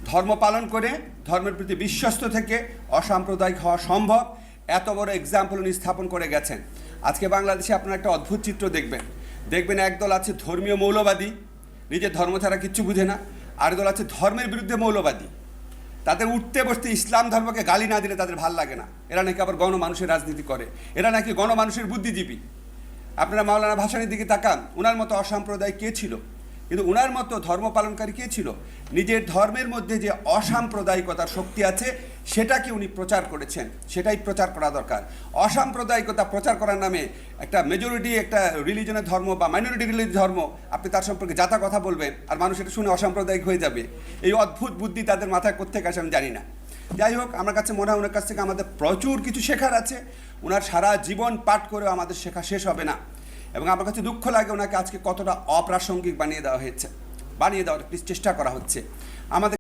ধর্ম পালন করে ধর্মের প্রতি বিশ্বস্ত থেকে অসাম্প্রদায়িক হওয়া সম্ভব, এত বড় এক্সাম্পল উনি স্থাপন করে গেছেন। আজকে বাংলাদেশে আপনারা একটা অদ্ভুত চিত্র দেখবেন একদল আছে ধর্মীয় মৌলবাদী, নিজের ধর্ম ছাড়া কিচ্ছু বুঝে না, আর দল আছে ধর্মের বিরুদ্ধে মৌলবাদী। তাদের উঠতে বসতে ইসলাম ধর্মকে গালি না দিলে তাদের ভাল লাগে না। এরা নাকি আবার গণমানুষের রাজনীতি করে, এরা নাকি গণমানুষের বুদ্ধিজীবী। আপনারা মাওলানা ভাসানীর দিকে তাকান, ওনার মতো অসাম্প্রদায়িক কে ছিল? কিন্তু ওনার মতো ধর্ম পালনকারী কে ছিল? নিজের ধর্মের মধ্যে যে অসাম্প্রদায়িকতার শক্তি আছে সেটাকে উনি প্রচার করেছেন, সেটাই প্রচার করা দরকার। অসাম্প্রদায়িকতা প্রচার করার নামে একটা মেজরিটি একটা রিলিজনের ধর্ম বা মাইনরিটি রিলিজ ধর্ম, আপনি তার সম্পর্কে যাতা কথা বলবেন আর মানুষ এটা শুনে অসাম্প্রদায়িক হয়ে যাবে। এই অদ্ভুত বুদ্ধি তাদের মাথায় কোত্থেকে আসে আমি জানি না। যাই হোক, আমার কাছে মনে হয় ওনার কাছ থেকে আমাদের প্রচুর কিছু শেখার আছে। ওনার সারা জীবন পাঠ করেও আমাদের শেখা শেষ হবে না। এবং আমার কাছে দুঃখ লাগে ওনাকে আজকে কতটা অপ্রাসঙ্গিক বানিয়ে দেওয়ার চেষ্টা করা হচ্ছে। আমাদের